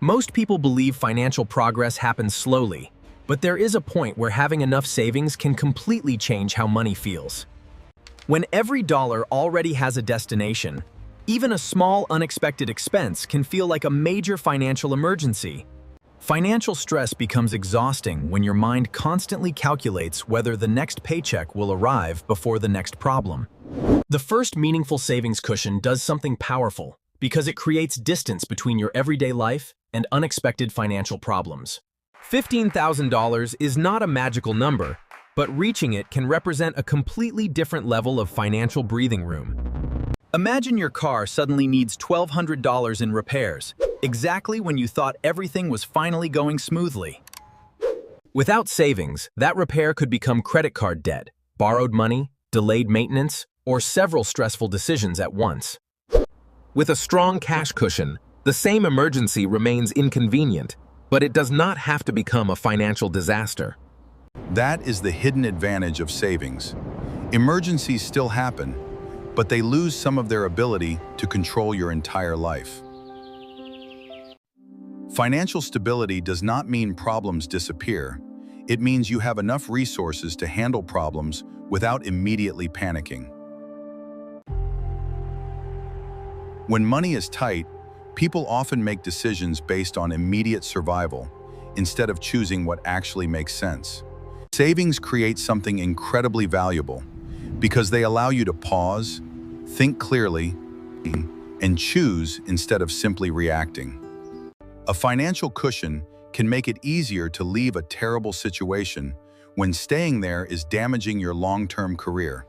Most people believe financial progress happens slowly, but there is a point where having enough savings can completely change how money feels. When every dollar already has a destination, even a small unexpected expense can feel like a major financial emergency. Financial stress becomes exhausting when your mind constantly calculates whether the next paycheck will arrive before the next problem. The first meaningful savings cushion does something powerful because it creates distance between your everyday life and unexpected financial problems. $15,000 is not a magical number, but reaching it can represent a completely different level of financial breathing room. Imagine your car suddenly needs $1,200 in repairs, exactly when you thought everything was finally going smoothly. Without savings, that repair could become credit card debt, borrowed money, delayed maintenance, or several stressful decisions at once. With a strong cash cushion, the same emergency remains inconvenient, but it does not have to become a financial disaster. That is the hidden advantage of savings. Emergencies still happen, but they lose some of their ability to control your entire life. Financial stability does not mean problems disappear. It means you have enough resources to handle problems without immediately panicking. When money is tight, people often make decisions based on immediate survival instead of choosing what actually makes sense. Savings create something incredibly valuable because they allow you to pause, think clearly, and choose instead of simply reacting. A financial cushion can make it easier to leave a terrible situation when staying there is damaging your long-term career.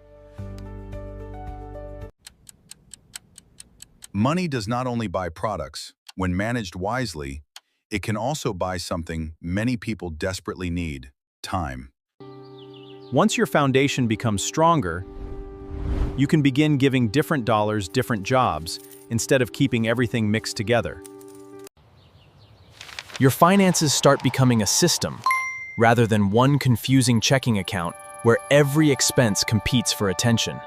Money does not only buy products. When managed wisely, it can also buy something many people desperately need: time. Once your foundation becomes stronger, you can begin giving different dollars different jobs instead of keeping everything mixed together. Your finances start becoming a system, rather than one confusing checking account where every expense competes for attention.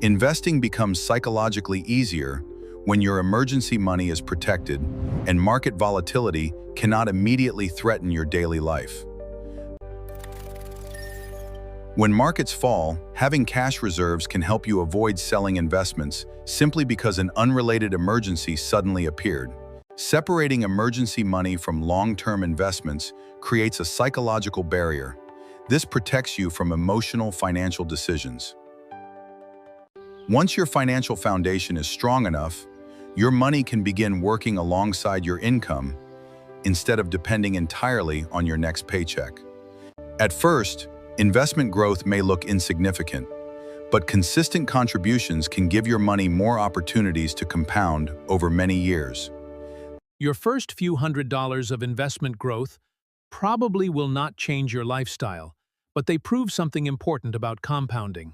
Investing becomes psychologically easier when your emergency money is protected and market volatility cannot immediately threaten your daily life. When markets fall, having cash reserves can help you avoid selling investments simply because an unrelated emergency suddenly appeared. Separating emergency money from long-term investments creates a psychological barrier. This protects you from emotional financial decisions. Once your financial foundation is strong enough, your money can begin working alongside your income instead of depending entirely on your next paycheck. At first, investment growth may look insignificant, but consistent contributions can give your money more opportunities to compound over many years. Your first few $100s of investment growth probably will not change your lifestyle, but they prove something important about compounding.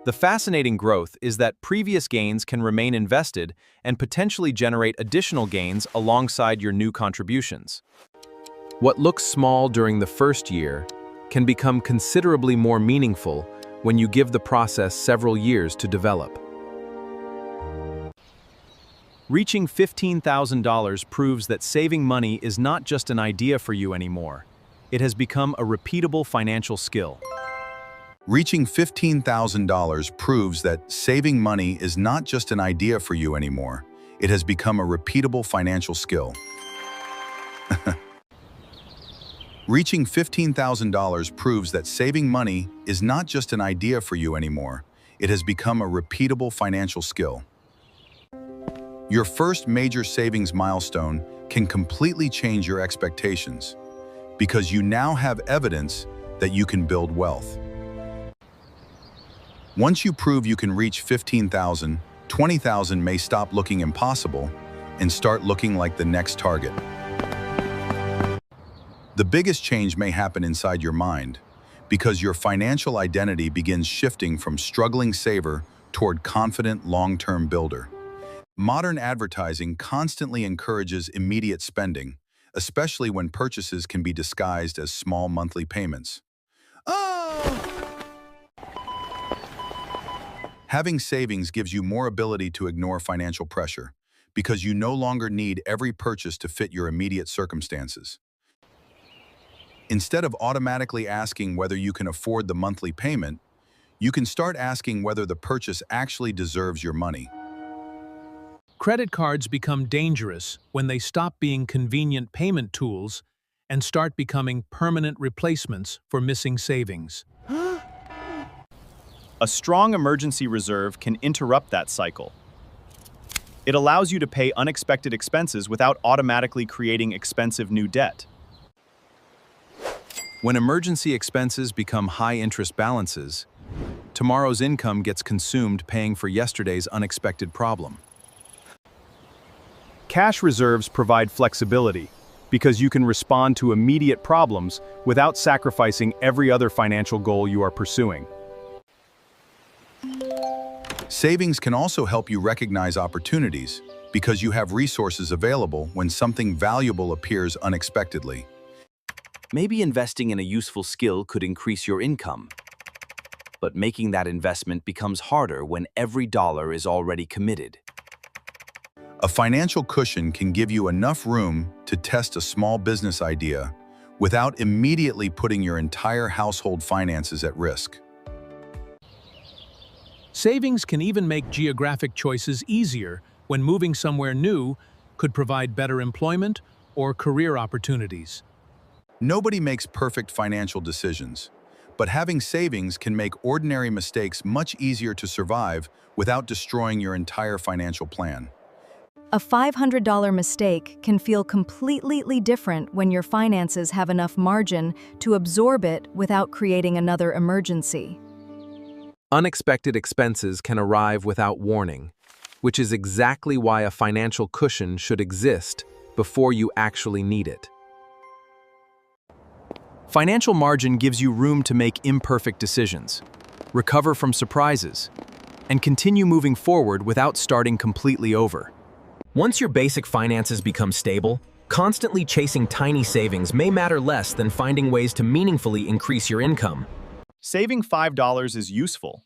The fascinating growth is that previous gains can remain invested and potentially generate additional gains alongside your new contributions. What looks small during the first year can become considerably more meaningful when you give the process several years to develop. Reaching $15,000 proves that saving money is not just an idea for you anymore. It has become a repeatable financial skill. Reaching $15,000 proves that saving money is not just an idea for you anymore. It has become a repeatable financial skill. Reaching $15,000 proves that saving money is not just an idea for you anymore. It has become a repeatable financial skill. Your first major savings milestone can completely change your expectations because you now have evidence that you can build wealth. Once you prove you can reach 15,000, 20,000 may stop looking impossible and start looking like the next target. The biggest change may happen inside your mind because your financial identity begins shifting from struggling saver toward confident long-term builder. Modern advertising constantly encourages immediate spending, especially when purchases can be disguised as small monthly payments. Oh! Having savings gives you more ability to ignore financial pressure because you no longer need every purchase to fit your immediate circumstances. Instead of automatically asking whether you can afford the monthly payment, you can start asking whether the purchase actually deserves your money. Credit cards become dangerous when they stop being convenient payment tools and start becoming permanent replacements for missing savings. A strong emergency reserve can interrupt that cycle. It allows you to pay unexpected expenses without automatically creating expensive new debt. When emergency expenses become high-interest balances, tomorrow's income gets consumed paying for yesterday's unexpected problem. Cash reserves provide flexibility because you can respond to immediate problems without sacrificing every other financial goal you are pursuing. Savings can also help you recognize opportunities because you have resources available when something valuable appears unexpectedly. Maybe investing in a useful skill could increase your income. But making that investment becomes harder when every dollar is already committed. A financial cushion can give you enough room to test a small business idea without immediately putting your entire household finances at risk. Savings can even make geographic choices easier when moving somewhere new could provide better employment or career opportunities. Nobody makes perfect financial decisions, but having savings can make ordinary mistakes much easier to survive without destroying your entire financial plan. A $500 mistake can feel completely different when your finances have enough margin to absorb it without creating another emergency. Unexpected expenses can arrive without warning, which is exactly why a financial cushion should exist before you actually need it. Financial margin gives you room to make imperfect decisions, recover from surprises, and continue moving forward without starting completely over. Once your basic finances become stable, constantly chasing tiny savings may matter less than finding ways to meaningfully increase your income. Saving $5 is useful,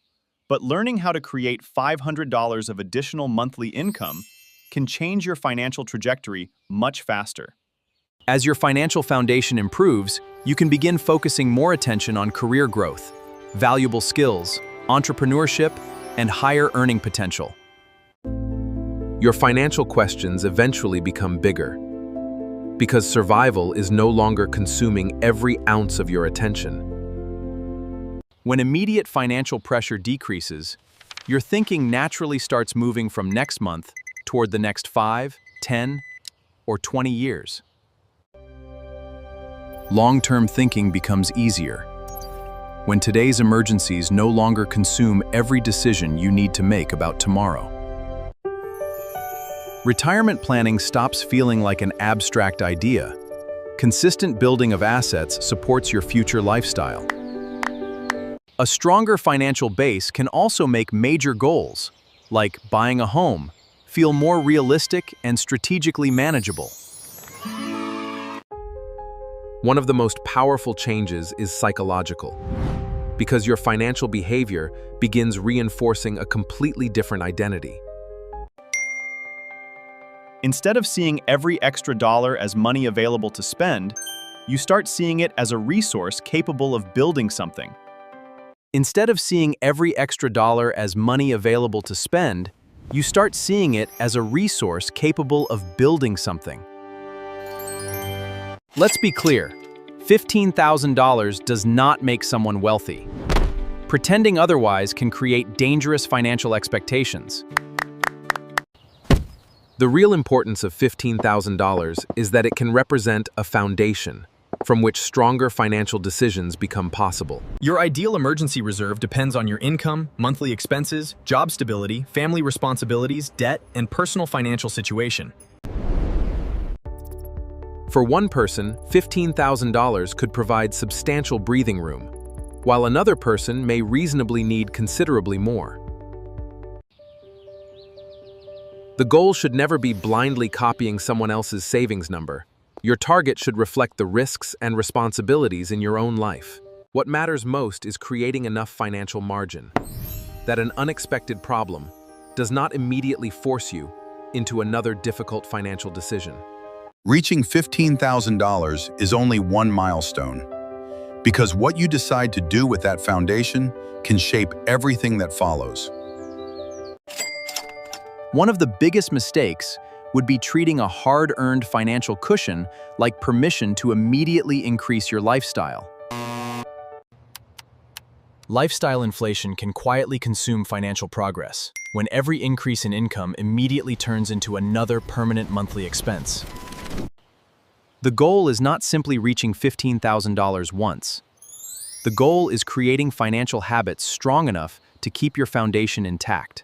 but learning how to create $500 of additional monthly income can change your financial trajectory much faster. As your financial foundation improves, you can begin focusing more attention on career growth, valuable skills, entrepreneurship, and higher earning potential. Your financial questions eventually become bigger, because survival is no longer consuming every ounce of your attention. When immediate financial pressure decreases, your thinking naturally starts moving from next month toward the next 5, 10, or 20 years. Long-term thinking becomes easier when today's emergencies no longer consume every decision you need to make about tomorrow. Retirement planning stops feeling like an abstract idea. Consistent building of assets supports your future lifestyle. A stronger financial base can also make major goals, like buying a home, feel more realistic and strategically manageable. One of the most powerful changes is psychological, because your financial behavior begins reinforcing a completely different identity. Instead of seeing every extra dollar as money available to spend, you start seeing it as a resource capable of building something. Instead of seeing every extra dollar as money available to spend, you start seeing it as a resource capable of building something. Let's be clear, $15,000 does not make someone wealthy. Pretending otherwise can create dangerous financial expectations. The real importance of $15,000 is that it can represent a foundation from which stronger financial decisions become possible. Your ideal emergency reserve depends on your income, monthly expenses, job stability, family responsibilities, debt, and personal financial situation. For one person, $15,000 could provide substantial breathing room, while another person may reasonably need considerably more. The goal should never be blindly copying someone else's savings number. Your target should reflect the risks and responsibilities in your own life. What matters most is creating enough financial margin. that an unexpected problem does not immediately force you into another difficult financial decision. Reaching $15,000 is only one milestone, because what you decide to do with that foundation can shape everything that follows. One of the biggest mistakes would be treating a hard-earned financial cushion like permission to immediately increase your lifestyle. Lifestyle inflation can quietly consume financial progress, when every increase in income immediately turns into another permanent monthly expense. The goal is not simply reaching $15,000 once. The goal is creating financial habits strong enough to keep your foundation intact.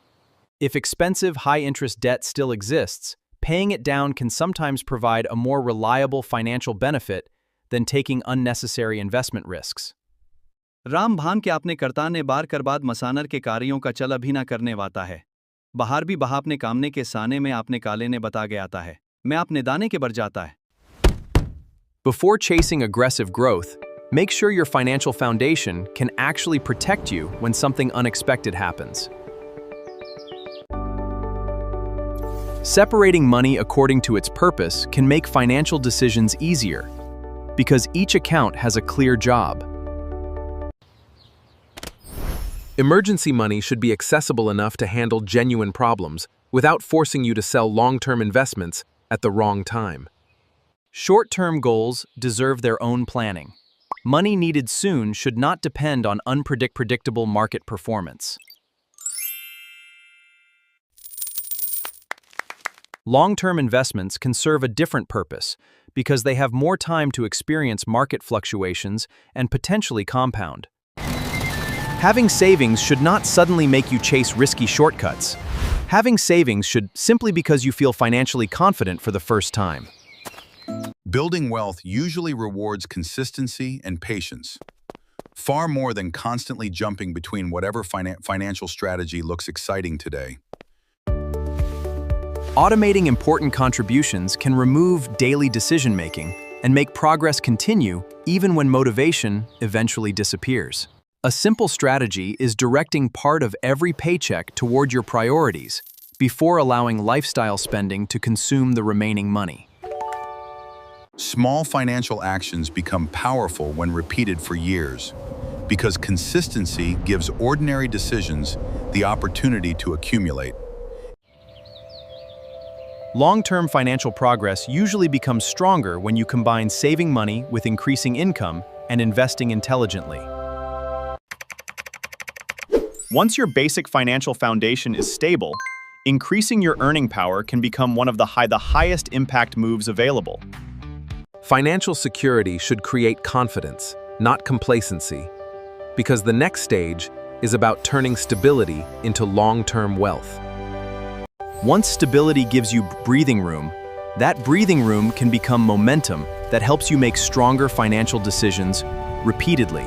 If expensive, high-interest debt still exists, paying it down can sometimes provide a more reliable financial benefit than taking unnecessary investment risks. Ram भान के आपने करता ने बार कर बाद मसानर के कार्यों का चल अभी ना करने वाता है बाहर भी बहा अपने कामने के साने में आपने काले ने बता गया आता है मैं आपने दाने के बर जाता है. Before chasing aggressive growth, make sure your financial foundation can actually protect you when something unexpected happens. Separating money according to its purpose can make financial decisions easier, because each account has a clear job. Emergency money should be accessible enough to handle genuine problems without forcing you to sell long-term investments at the wrong time. Short-term goals deserve their own planning. Money needed soon should not depend on unpredictable market performance. Long-term investments can serve a different purpose because they have more time to experience market fluctuations and potentially compound. Having savings should not suddenly make you chase risky shortcuts. Having savings should simply because you feel financially confident for the first time. Building wealth usually rewards consistency and patience, far more than constantly jumping between whatever financial strategy looks exciting today. Automating important contributions can remove daily decision-making and make progress continue even when motivation eventually disappears. A simple strategy is directing part of every paycheck toward your priorities before allowing lifestyle spending to consume the remaining money. Small financial actions become powerful when repeated for years, because consistency gives ordinary decisions the opportunity to accumulate. Long-term financial progress usually becomes stronger when you combine saving money with increasing income and investing intelligently. Once your basic financial foundation is stable, increasing your earning power can become one of the highest impact moves available. Financial security should create confidence, not complacency, because the next stage is about turning stability into long-term wealth. Once stability gives you breathing room, that breathing room can become momentum that helps you make stronger financial decisions repeatedly.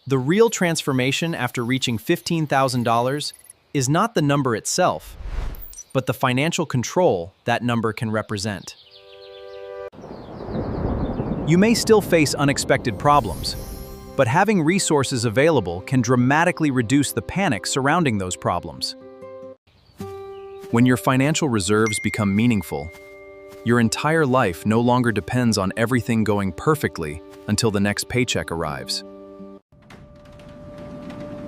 The real transformation after reaching $15,000 is not the number itself, but the financial control that number can represent. You may still face unexpected problems, but having resources available can dramatically reduce the panic surrounding those problems. When your financial reserves become meaningful, your entire life no longer depends on everything going perfectly until the next paycheck arrives.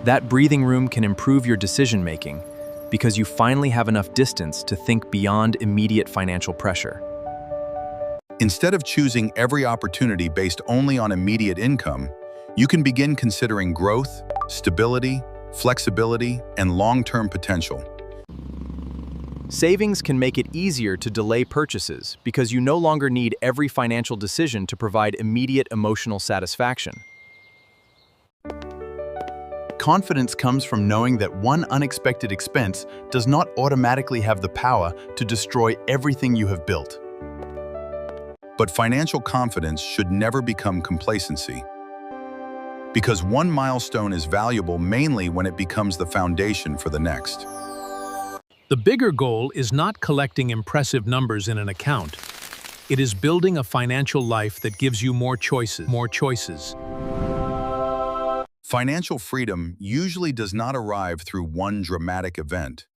That breathing room can improve your decision-making because you finally have enough distance to think beyond immediate financial pressure. Instead of choosing every opportunity based only on immediate income, you can begin considering growth, stability, flexibility, and long-term potential. Savings can make it easier to delay purchases because you no longer need every financial decision to provide immediate emotional satisfaction. Confidence comes from knowing that one unexpected expense does not automatically have the power to destroy everything you have built. But financial confidence should never become complacency, because one milestone is valuable mainly when it becomes the foundation for the next. The bigger goal is not collecting impressive numbers in an account. It is building a financial life that gives you more choices. Financial freedom usually does not arrive through one dramatic event.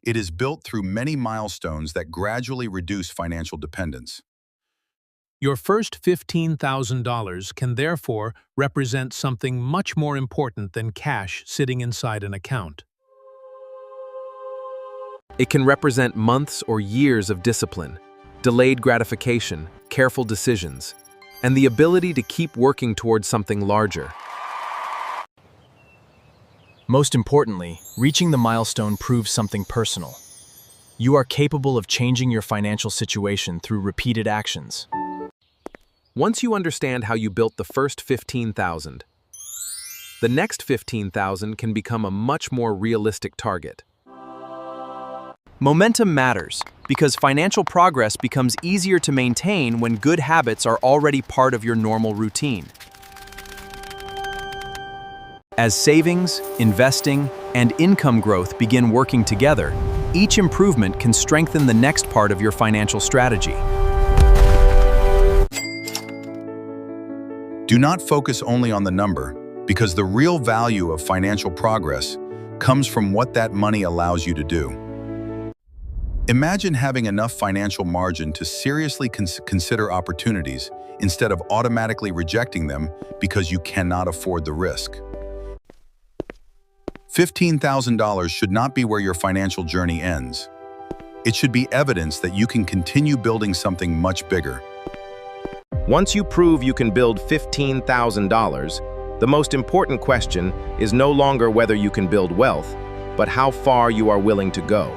It is built through many milestones that gradually reduce financial dependence. Your first $15,000 can therefore represent something much more important than cash sitting inside an account. It can represent months or years of discipline, delayed gratification, careful decisions, and the ability to keep working towards something larger. Most importantly, reaching the milestone proves something personal. You are capable of changing your financial situation through repeated actions. Once you understand how you built the first 15,000, the next 15,000 can become a much more realistic target. Momentum matters because financial progress becomes easier to maintain when good habits are already part of your normal routine. As savings, investing, and income growth begin working together, each improvement can strengthen the next part of your financial strategy. Do not focus only on the number, because the real value of financial progress comes from what that money allows you to do. Imagine having enough financial margin to seriously consider opportunities instead of automatically rejecting them because you cannot afford the risk. $15,000 should not be where your financial journey ends. It should be evidence that you can continue building something much bigger. Once you prove you can build $15,000, the most important question is no longer whether you can build wealth, but how far you are willing to go.